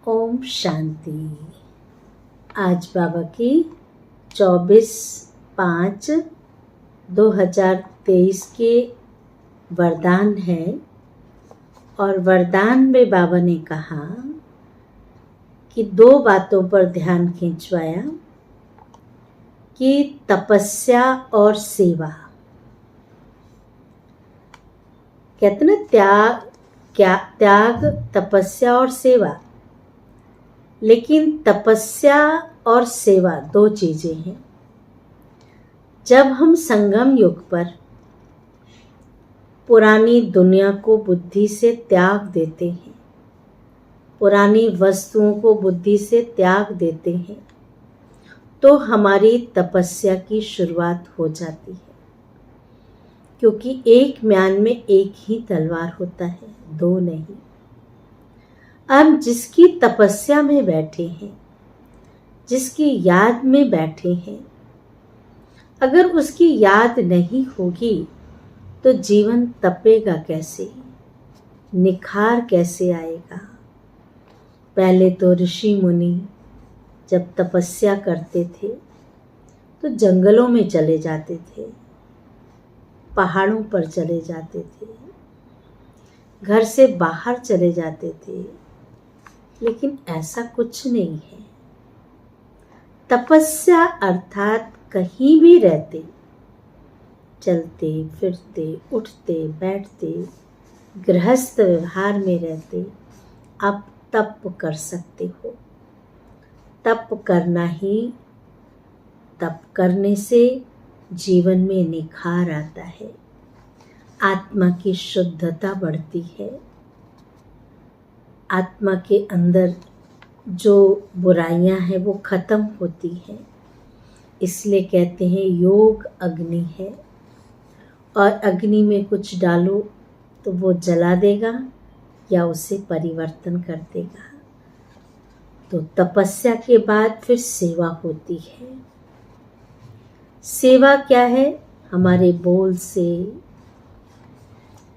ओम शांति। आज बाबा की 24/5/2023 के वरदान है। और वरदान में बाबा ने कहा कि 2 बातों पर ध्यान खिंचवाया कि तपस्या और सेवा। कहते ना त्याग, तपस्या और सेवा। लेकिन तपस्या और सेवा 2 चीजें हैं। जब हम संगम युग पर पुरानी दुनिया को बुद्धि से त्याग देते हैं, पुरानी वस्तुओं को बुद्धि से त्याग देते हैं, तो हमारी तपस्या की शुरुआत हो जाती है। क्योंकि एक म्यान में एक ही तलवार होता है, 2 नहीं। अब जिसकी तपस्या में बैठे हैं, जिसकी याद में बैठे हैं, अगर उसकी याद नहीं होगी तो जीवन तपेगा कैसे, निखार कैसे आएगा। पहले तो ऋषि मुनि जब तपस्या करते थे तो जंगलों में चले जाते थे, पहाड़ों पर चले जाते थे, घर से बाहर चले जाते थे। लेकिन ऐसा कुछ नहीं है। तपस्या अर्थात कहीं भी रहते, चलते फिरते, उठते बैठते, गृहस्थ व्यवहार में रहते, आप तप कर सकते हो। तप करना ही, तप करने से जीवन में निखार आता है, आत्मा की शुद्धता बढ़ती है, आत्मा के अंदर जो बुराइयां हैं वो खत्म होती हैं। इसलिए कहते हैं योग अग्नि है, और अग्नि में कुछ डालो तो वो जला देगा या उसे परिवर्तन कर देगा। तो तपस्या के बाद फिर सेवा होती है। सेवा क्या है? हमारे बोल से,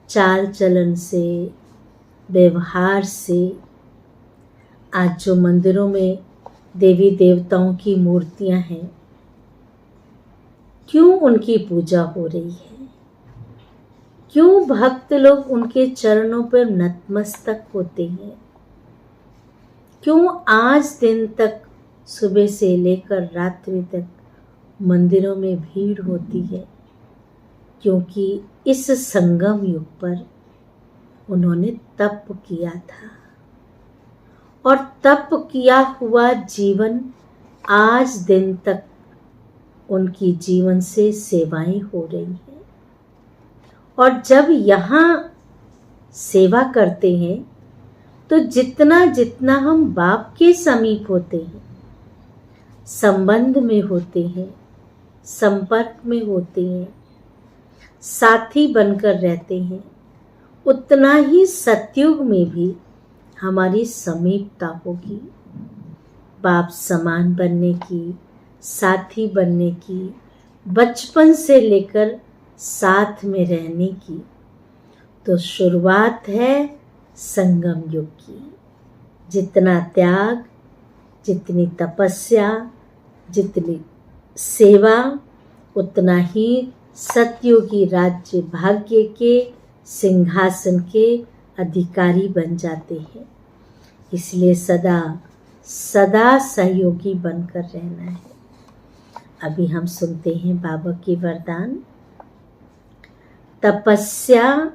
चाल चलन से, व्यवहार से। आज जो मंदिरों में देवी देवताओं की मूर्तियां हैं, क्यों उनकी पूजा हो रही है? क्यों भक्त लोग उनके चरणों पर नतमस्तक होते हैं? क्यों आज दिन तक, सुबह से लेकर रात्रि तक मंदिरों में भीड़ होती है? क्योंकि इस संगम युग पर उन्होंने तप किया था, और तप किया हुआ जीवन आज दिन तक उनकी जीवन से सेवाएं हो रही हैं। और जब यहाँ सेवा करते हैं तो जितना जितना हम बाप के समीप होते हैं, संबंध में होते हैं, संपर्क में होते हैं, साथी बनकर रहते हैं, उतना ही सतयुग में भी हमारी समीपता होगी। बाप समान बनने की, साथी बनने की, बचपन से लेकर साथ में रहने की। तो शुरुआत है संगम युग की। जितना त्याग, जितनी तपस्या, जितनी सेवा, उतना ही सतयुगी राज्य भाग्य के सिंहासन के अधिकारी बन जाते हैं। इसलिए सदा सदा सहयोगी बनकर रहना है। अभी हम सुनते हैं बाबा की वरदान। तपस्या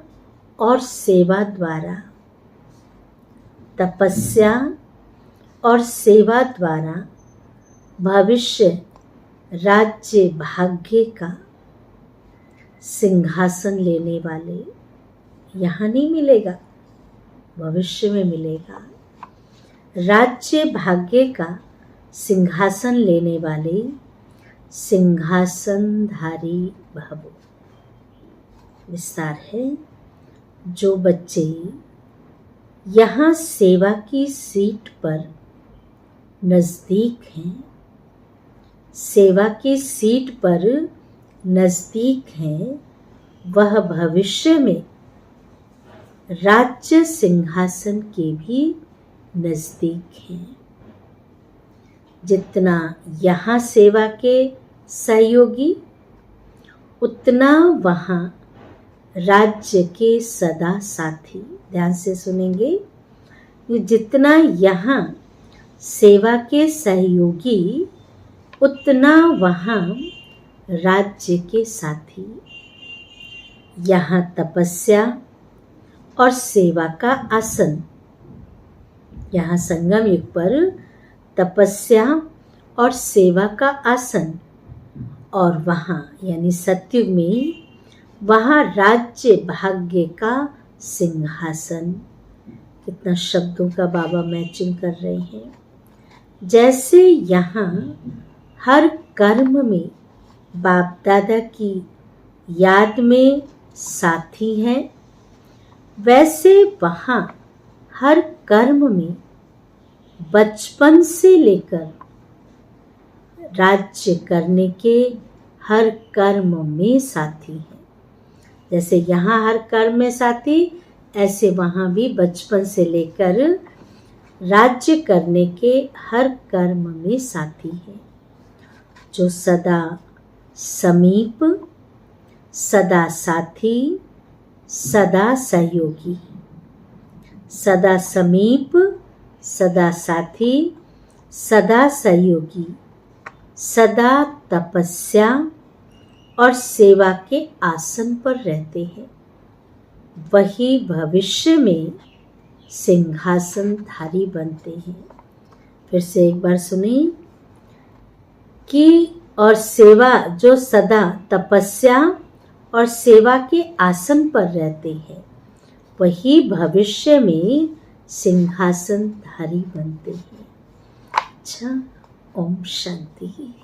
और सेवा द्वारा, तपस्या और सेवा द्वारा भविष्य राज्य भाग्य का सिंहासन लेने वाले यहाँ नहीं मिलेगा, भविष्य में मिलेगा। राज्य भाग्य का सिंहासन लेने वाले सिंहासनधारी भव। विस्तार है। जो बच्चे यहाँ सेवा की सीट पर नजदीक हैं, सेवा की सीट पर नजदीक हैं, वह भविष्य में राज्य सिंहासन के भी नजदीक हैं। जितना यहाँ सेवा के सहयोगी, उतना वहाँ राज्य के सदा साथी। ध्यान से सुनेंगे, जितना यहाँ सेवा के सहयोगी, उतना वहाँ राज्य के साथी। यहाँ तपस्या और सेवा का आसन। यहाँ संगम युग पर तपस्या और सेवा का आसन, और वहाँ यानी सतयुग में वहाँ राज्य भाग्य का सिंहासन। कितना शब्दों का बाबा मैचिंग कर रहे हैं। जैसे यहाँ हर कर्म में बाप दादा की याद में साथी हैं, वैसे वहाँ हर कर्म में बचपन से लेकर राज्य करने के हर कर्म में साथी हैं। जैसे यहाँ हर कर्म में साथी, ऐसे वहाँ भी बचपन से लेकर राज्य करने के हर कर्म में साथी हैं, जो सदा समीप, सदा साथी, सदा सहयोगी। सदा समीप, सदा साथी, सदा सहयोगी, सदा तपस्या और सेवा के आसन पर रहते हैं। वही भविष्य में सिंहासनधारी बनते हैं। फिर से एक बार सुनिए कि और सेवा, जो सदा तपस्या और सेवा के आसन पर रहते हैं, वही भविष्य में सिंहासनधारी बनते हैं। अच्छा, ओम शांति।